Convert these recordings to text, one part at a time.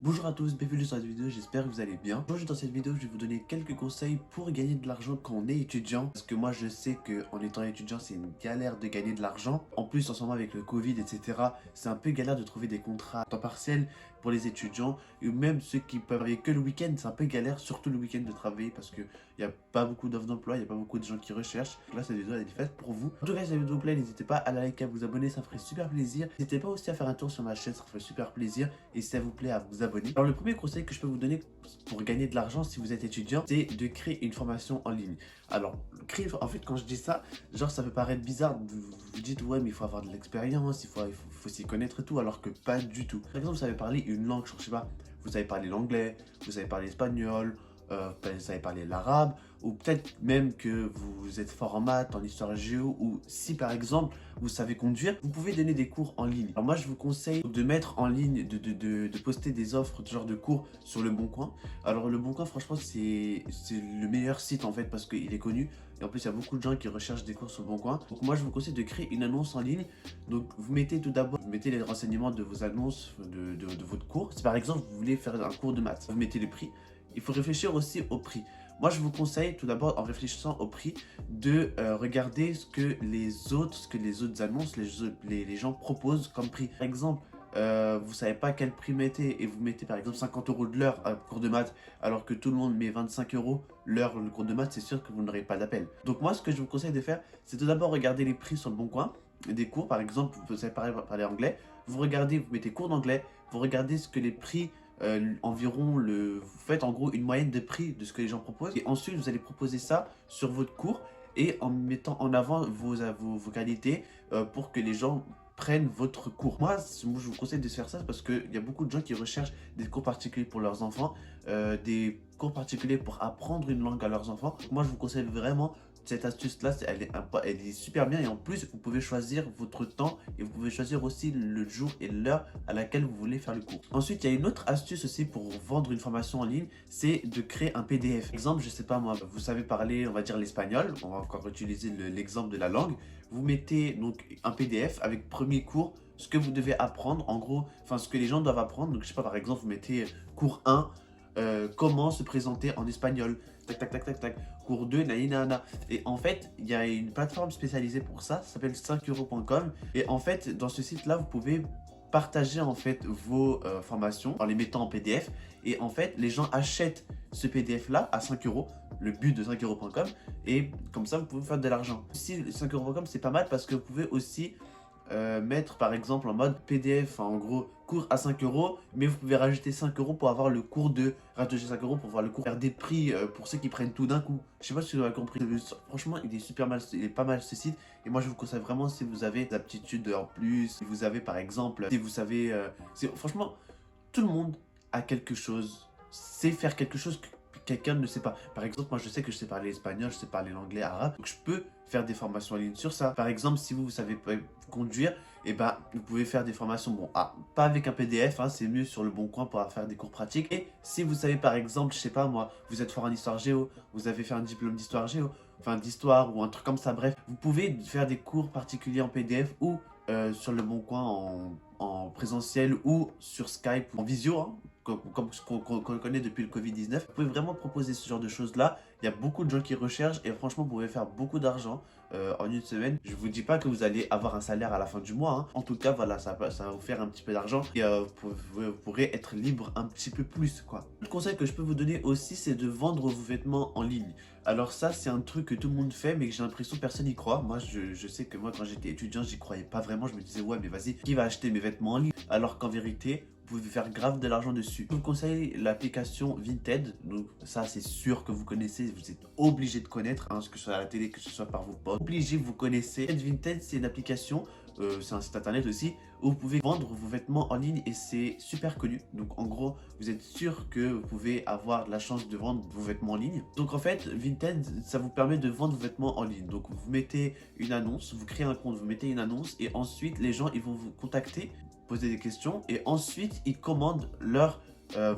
Bonjour à tous, bienvenue sur cette vidéo, j'espère que vous allez bien. Aujourd'hui dans cette vidéo, je vais vous donner quelques conseils pour gagner de l'argent quand on est étudiant. Parce que moi je sais qu'en étant étudiant, c'est une galère de gagner de l'argent. En plus, en ce moment avec le Covid, etc., c'est un peu galère de trouver des contrats à temps partiel pour les étudiants. Et même ceux qui peuvent travailler que le week-end, c'est un peu galère, surtout le week-end de travailler parce qu'il n'y a pas beaucoup d'offres d'emploi, il n'y a pas beaucoup de gens qui recherchent. Donc là, cette vidéo elle est faite pour vous. En tout cas, si la vidéo vous plaît, n'hésitez pas à la liker, à vous abonner, ça me ferait super plaisir. N'hésitez pas aussi à faire un tour sur ma chaîne, ça me ferait super plaisir. Et si ça vous plaît, à vous abonner. Alors le premier conseil que je peux vous donner pour gagner de l'argent si vous êtes étudiant, c'est de créer une formation en ligne. Alors, en fait, quand je dis ça, genre ça peut paraître bizarre, vous dites ouais mais il faut avoir de l'expérience, il faut s'y connaître et tout, alors que pas du tout. Par exemple, vous savez parler une langue, je sais pas, vous savez parler l'anglais, vous savez parler l'espagnol, vous savez parler l'arabe, ou peut-être même que vous êtes fort en maths, en histoire géo, ou si par exemple vous savez conduire, vous pouvez donner des cours en ligne. Alors moi je vous conseille de mettre en ligne, de poster des offres de genre de cours sur Le Bon Coin. Alors Le Bon Coin franchement c'est le meilleur site en fait parce qu'il est connu. Et en plus, il y a beaucoup de gens qui recherchent des cours sur Le Bon Coin. Donc moi, je vous conseille de créer une annonce en ligne. Donc vous mettez tout d'abord, vous mettez les renseignements de vos annonces de votre cours. Si par exemple, vous voulez faire un cours de maths, vous mettez les prix. Il faut réfléchir aussi au prix. Moi, je vous conseille tout d'abord, en réfléchissant au prix, de regarder ce que les autres annonces, les gens proposent comme prix. Par exemple, vous savez pas quel prix mettez et vous mettez par exemple 50 € de l'heure à cours de maths alors que tout le monde met 25 € l'heure le cours de maths, c'est sûr que vous n'aurez pas d'appel. Donc moi, ce que je vous conseille de faire, c'est tout d'abord regarder les prix sur Le Bon Coin des cours. Par exemple, vous savez parler anglais, vous regardez, vous mettez cours d'anglais, vous regardez ce que les prix vous faites en gros une moyenne de prix de ce que les gens proposent et ensuite vous allez proposer ça sur votre cours et en mettant en avant vos qualités pour que les gens prennent votre cours. Moi, je vous conseille de faire ça parce qu'il y a beaucoup de gens qui recherchent des cours particuliers pour leurs enfants, des cours particuliers pour apprendre une langue à leurs enfants. Donc moi, je vous conseille vraiment cette astuce-là, elle est super bien et en plus, vous pouvez choisir votre temps et vous pouvez choisir aussi le jour et l'heure à laquelle vous voulez faire le cours. Ensuite, il y a une autre astuce aussi pour vendre une formation en ligne, c'est de créer un PDF. Par exemple, je sais pas moi, vous savez parler, on va dire l'espagnol, on va encore utiliser l'exemple de la langue. Vous mettez donc un PDF avec premier cours, ce que vous devez apprendre, en gros, enfin ce que les gens doivent apprendre. Donc je sais pas, par exemple, vous mettez cours 1, comment se présenter en espagnol, tac tac tac tac tac, cours 2, naïna. Et en fait, il y a une plateforme spécialisée pour ça s'appelle 5euros.com. Et en fait, dans ce site-là, vous pouvez partager en fait vos formations en les mettant en PDF. Et en fait, les gens achètent ce PDF-là à 5 €, le but de 5euros.com. Et comme ça, vous pouvez faire de l'argent. Si 5euros.com, c'est pas mal parce que vous pouvez aussi mettre par exemple en mode PDF, en gros cours à 5 €, mais vous pouvez rajouter 5 € pour avoir le cours rajouter 5 € pour voir le cours, faire des prix pour ceux qui prennent tout d'un coup. Je sais pas si vous avez compris. Franchement, il est super mal, il est pas mal ce site et moi je vous conseille vraiment si vous avez des aptitudes en plus, si vous avez par exemple, si vous savez, franchement, tout le monde a quelque chose, sait faire quelque chose que quelqu'un ne sait pas. Par exemple, moi je sais que je sais parler espagnol, je sais parler l'anglais, arabe, donc je peux faire des formations en ligne sur ça. Par exemple, si vous savez conduire, et ben vous pouvez faire des formations, bon, pas avec un PDF, hein, c'est mieux sur Le Bon Coin pour faire des cours pratiques. Et si vous savez par exemple, je sais pas moi, vous êtes fort en histoire géo, vous avez fait un diplôme d'histoire géo, enfin d'histoire ou un truc comme ça, bref, vous pouvez faire des cours particuliers en PDF ou sur Le Bon Coin en présentiel ou sur Skype ou en visio, hein, comme ce qu'on connaît depuis le Covid-19. Vous pouvez vraiment proposer ce genre de choses-là. Il y a beaucoup de gens qui recherchent et franchement, vous pouvez faire beaucoup d'argent en une semaine. Je vous dis pas que vous allez avoir un salaire à la fin du mois, hein. En tout cas, voilà, ça va vous faire un petit peu d'argent et vous pourrez être libre un petit peu plus, quoi. Le conseil que je peux vous donner aussi, c'est de vendre vos vêtements en ligne. Alors ça, c'est un truc que tout le monde fait, mais que j'ai l'impression que personne n'y croit. Moi, je sais que moi, quand j'étais étudiant, j'y croyais pas vraiment. Je me disais, ouais, mais vas-y, qui va acheter mes vêtements en ligne? Alors qu'en vérité, vous pouvez faire grave de l'argent dessus. Je vous conseille l'application Vinted. Donc ça, c'est sûr que vous connaissez, vous êtes obligé de connaître, hein, que ce soit à la télé, que ce soit par vos potes. Obligé, vous connaissez. Vinted, c'est une application, c'est un site internet aussi, où vous pouvez vendre vos vêtements en ligne et c'est super connu. Donc en gros, vous êtes sûr que vous pouvez avoir la chance de vendre vos vêtements en ligne. Donc en fait, Vinted, ça vous permet de vendre vos vêtements en ligne. Donc vous mettez une annonce, vous créez un compte, vous mettez une annonce et ensuite les gens, ils vont vous contacter, poser des questions et ensuite ils commandent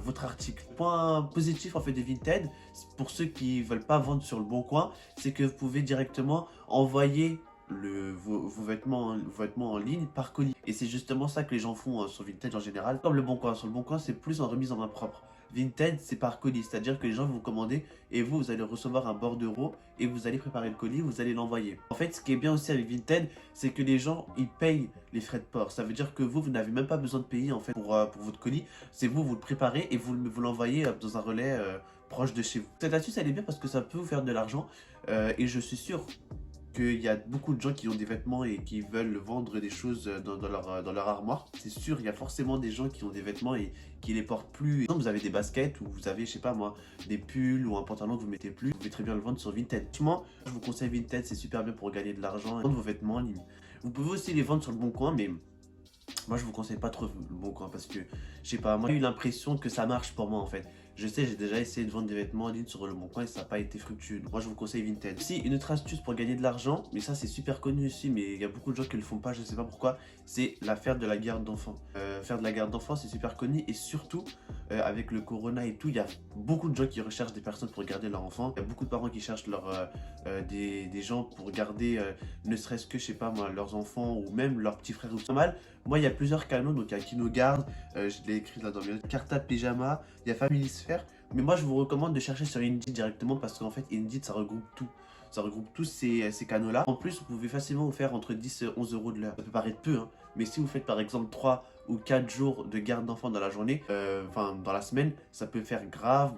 votre article. Point positif en fait de Vinted, pour ceux qui veulent pas vendre sur Le Bon Coin, c'est que vous pouvez directement envoyer vos vêtements en ligne par colis. Et c'est justement ça que les gens font sur Vinted en général. Comme le Bon Coin. Sur le Bon Coin, c'est plus en remise en main propre. Vinted, c'est par colis, c'est-à-dire que les gens vont commander et vous allez recevoir un bordereau et vous allez préparer le colis, vous allez l'envoyer. En fait, ce qui est bien aussi avec Vinted, c'est que les gens, ils payent les frais de port. Ça veut dire que vous n'avez même pas besoin de payer en fait pour votre colis. C'est vous le préparez et vous l'envoyez dans un relais proche de chez vous. Cette astuce, elle est bien parce que ça peut vous faire de l'argent et je suis sûr qu'il y a beaucoup de gens qui ont des vêtements et qui veulent vendre des choses dans leur armoire. C'est sûr, il y a forcément des gens qui ont des vêtements et qui les portent plus. Par exemple, vous avez des baskets ou vous avez, je sais pas moi, des pulls ou un pantalon que vous mettez plus. Vous pouvez très bien le vendre sur Vinted. Franchement, je vous conseille Vinted, c'est super bien pour gagner de l'argent et vendre vos vêtements en ligne. Vous pouvez aussi les vendre sur le Bon Coin, mais moi je vous conseille pas trop le Bon Coin parce que, je sais pas, moi j'ai eu l'impression que ça marche pour moi en fait. Je sais, j'ai déjà essayé de vendre des vêtements en ligne sur le Bon Coin et ça n'a pas été fructueux. Donc moi je vous conseille Vinted. Si, une autre astuce pour gagner de l'argent, mais ça c'est super connu aussi, mais il y a beaucoup de gens qui le font pas, je sais pas pourquoi, c'est faire de la garde d'enfants. Faire de la garde d'enfants, c'est super connu et surtout avec le corona et tout, il y a beaucoup de gens qui recherchent des personnes pour garder leur enfant. Il y a beaucoup de parents qui cherchent des gens pour garder ne serait-ce que, je sais pas moi, leurs enfants ou même leurs petits frères ou pas mal. Moi, il y a plusieurs canaux, donc il y a KinoGuard, je l'ai écrit là dans mes notes, Cartable Pyjama, il y a Family Sphere. Mais moi, je vous recommande de chercher sur Indeed directement parce qu'en fait, Indeed, ça regroupe tout. Ça regroupe tous ces canaux-là. En plus, vous pouvez facilement vous faire entre 10 et 11 euros de l'heure. Ça peut paraître peu, hein, mais si vous faites par exemple 3 ou 4 jours de garde d'enfants dans la journée, enfin dans la semaine, ça peut grave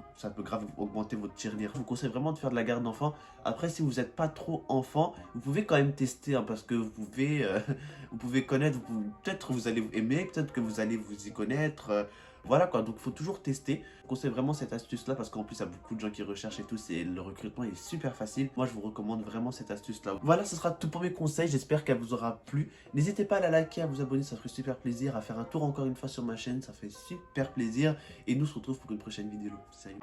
augmenter votre tirelire. Je vous conseille vraiment de faire de la garde d'enfants. Après, si vous n'êtes pas trop enfant, vous pouvez quand même tester, hein, parce que vous pouvez connaître, peut-être vous allez vous aimer, peut-être que vous allez vous y connaître. Voilà quoi, donc il faut toujours tester. Je conseille vraiment cette astuce là parce qu'en plus il y a beaucoup de gens qui recherchent et tout, le recrutement est super facile. Moi je vous recommande vraiment cette astuce là. Voilà, ce sera tout pour mes conseils, j'espère qu'elle vous aura plu. N'hésitez pas à la liker, à vous abonner, ça ferait super plaisir, à faire un tour encore une fois sur ma chaîne, ça fait super plaisir. Et nous on se retrouve pour une prochaine vidéo. Salut.